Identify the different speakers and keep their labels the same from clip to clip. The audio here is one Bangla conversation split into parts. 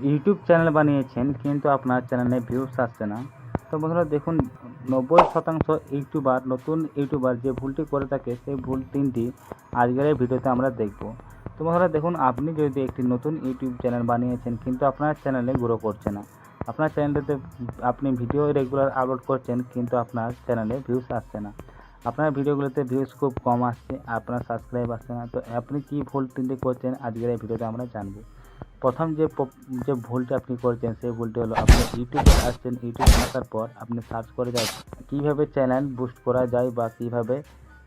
Speaker 1: ইউটিউব চ্যানেল বানিয়েছেন কিন্তু আপনার চ্যানেলে ভিউস আসছে না। তো বন্ধুরা দেখুন, 90% ইউটিউবার, নতুন ইউটিউবার যে ভুলটি করে থাকে সেই ভুল 3টি আজকের এই ভিডিওতে আমরা দেখব। তো বন্ধুরা দেখুন, আপনি যদি একটি নতুন ইউটিউব চ্যানেল বানিয়েছেন কিন্তু আপনার চ্যানেলে গ্রো করছে না, আপনার চ্যানেলটাতে আপনি ভিডিও রেগুলার আপলোড করছেন কিন্তু আপনার চ্যানেলে ভিউস আসছে না, আপনার ভিডিওগুলোতে ভিউস খুব কম আসছে, আপনার সাবস্ক্রাইব আসছে না। তো আপনি কী ভুল 3টি করছেন আজকের এই ভিডিওতে আমরা জানব। প্রথম যে ভুলটি আপনি করছেন সেই ভুলটি হলো, আপনি ইউটিউবে আসছেন, ইউটিউবে আসার পর আপনি সার্চ করে যাচ্ছেন কীভাবে চ্যানেল বুস্ট করা যায় বা কীভাবে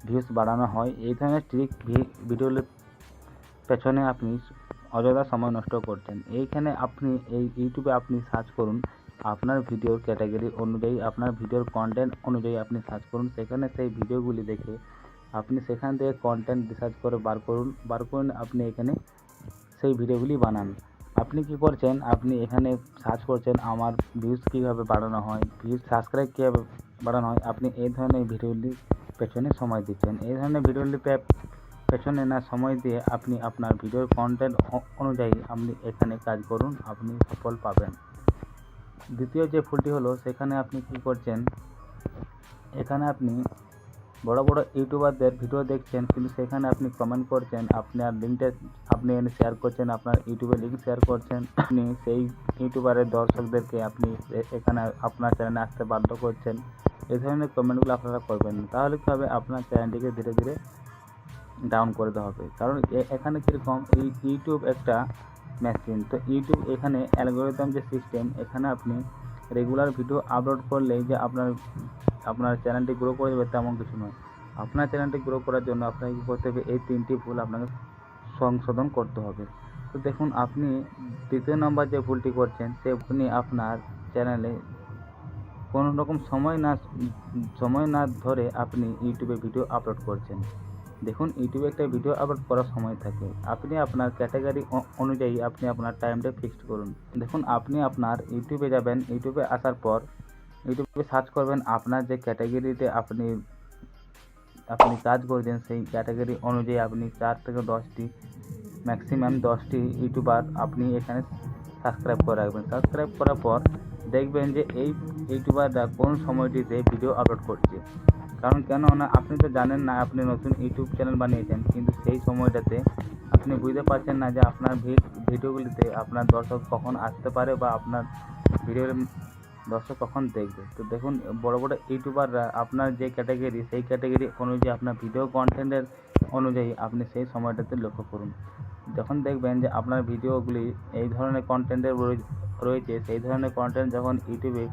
Speaker 1: ভিউস বাড়ানো হয়। এই ধরনের ট্রিক ভিডিওর পেছনে আপনি অযথা সময় নষ্ট করছেন। এইখানে আপনি এই ইউটিউবে আপনি সার্চ করুন, আপনার ভিডিওর ক্যাটাগরি অনুযায়ী, আপনার ভিডিওর কন্টেন্ট অনুযায়ী আপনি সার্চ করুন, সেখানে সেই ভিডিওগুলি দেখে আপনি সেখান থেকে কন্টেন্ট রিসার্চ করে বার করুন আপনি এখানে সেই ভিডিওগুলি বানান। আপনি কি করছেন, আপনি এখানে সার্চ করছেন আমার ভিউজ কীভাবে বাড়ানো হয়, ভিউজ সাবস্ক্রাইব কীভাবে বাড়ানো হয়। আপনি এই ধরনের ভিডিওগুলির পেছনে সময় দিচ্ছেন। এই ধরনের ভিডিওগুলি পেছনে না সময় দিয়ে আপনি আপনার ভিডিওর কন্টেন্ট অনুযায়ী আপনি এখানে কাজ করুন, আপনি সফল পাবেন। দ্বিতীয় যে ভুলটি হলো, সেখানে আপনি কি করছেন, এখানে আপনি বড় বড় ইউটিউবারদের ভিডিও দেখছেন কিন্তু সেখানে আপনি কমেন্ট করছেন, আপনার লিঙ্কটা আপনি এনে শেয়ার করছেন, আপনার ইউটিউবে লিঙ্ক শেয়ার করছেন, আপনি সেই ইউটিউবারের দর্শকদেরকে আপনি এখানে আপনার চ্যানেলে আসতে বাধ্য করছেন। এই ধরনের কমেন্টগুলো আপনারা করবেন না, তাহলে কী হবে, আপনার চ্যানেলটিকে ধীরে ধীরে ডাউন করে দেওয়া হবে। কারণ এখানে কীরকম, এই ইউটিউব একটা মেশিন, তো ইউটিউব এখানে অ্যালগোরিদম যে সিস্টেম, এখানে আপনি রেগুলার ভিডিও আপলোড করলেই যে আপনার চ্যানেলটি গ্রো করে দেবে তেমন কিছু নয়। আপনার চ্যানেলটি গ্রো করার জন্য আপনাকে কী করতে হবে, এই 3টি ভুল আপনাকে সংশোধন করতে হবে। তো দেখুন, আপনি দ্বিতীয় নম্বর যে ভুলটি করছেন, সে আপনি আপনার চ্যানেলে কোনো রকম সময় না ধরে আপনি ইউটিউবে ভিডিও আপলোড করছেন। দেখুন, ইউটিউবে একটা ভিডিও আপলোড করার সময় থাকে, আপনি আপনার ক্যাটাগরি অনুযায়ী আপনি আপনার টাইমটা ফিক্সড করুন। দেখুন, আপনি আপনার ইউটিউবে যাবেন, ইউটিউবে আসার পর ইউটিউবে সার্চ করবেন আপনার যে ক্যাটাগরিতে আপনি কাজ করছেন, সেই ক্যাটাগরি অনুযায়ী আপনি 4 থেকে 10টি, ম্যাক্সিমাম 10টি ইউটিউবার আপনি এখানে সাবস্ক্রাইব করে রাখবেন। সাবস্ক্রাইব করার পর দেখবেন যে এই ইউটিউবাররা কোন সময়টিতে ভিডিও আপলোড করছে। কারণ কেননা আপনি তো জানেন না, আপনি নতুন ইউটিউব চ্যানেল বানিয়েছেন কিন্তু সেই সময়টাতে আপনি বুঝতে পারছেন না যে আপনার ভিডিওগুলিতে আপনার দর্শক কখন আসতে পারে বা আপনার ভিডিওর দর্শক কখন দেখবে। তো দেখুন, বড় বড় ইউটিউবাররা আপনার যে ক্যাটাগরি, সেই ক্যাটাগরি অনুযায়ী আপনার ভিডিও কন্টেন্টের অনুযায়ী আপনি সেই সময়টাতে লক্ষ্য করুন। যখন দেখবেন যে আপনার ভিডিওগুলি এই ধরনের কন্টেন্টের রয়েছে, সেই ধরনের কন্টেন্ট যখন ইউটিউবে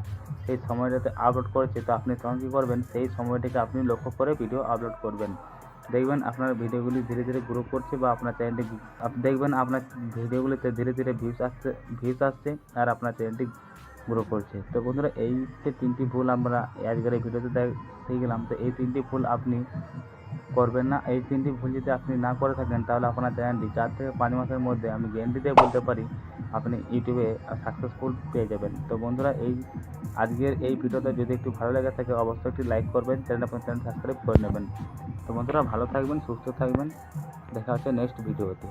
Speaker 1: সেই সময়টাতে আপলোড করেছে, তো আপনি তখন কী করবেন, সেই সময়টিকে আপনি লক্ষ্য করে ভিডিও আপলোড করবেন। দেখবেন আপনার ভিডিওগুলি ধীরে ধীরে গ্রো করছে বা আপনার চ্যানেলটি, দেখবেন আপনার ভিডিওগুলিতে ধীরে ধীরে ভিউস আসছে আর আপনার চ্যানেলটি গ্রো করছে। তো বন্ধুরা, এই যে 3টি ভুল আমরা আজকের এই ভিডিওতে দেখে গেলাম, তো এই 3টি ভুল আপনি করবেন না। এই 3টি ভুল যদি আপনি না করে থাকেন, তাহলে আপনার চ্যানেলটি 4 থেকে 5 মাসের মধ্যে আমি গ্যারান্টি দিয়ে বলতে পারি আপনি ইউটিউবে সাকসেসফুল পেয়ে যাবেন। তো বন্ধুরা, আজকের এই ভিডিওটা যদি একটু ভালো লেগে থাকে, অবশ্যই একটি লাইক করবেন, চ্যানেল সাবস্ক্রাইব করে নেবেন। তো বন্ধুরা, ভালো থাকবেন, সুস্থ থাকবেন, দেখা হচ্ছে নেক্সট ভিডিওতে।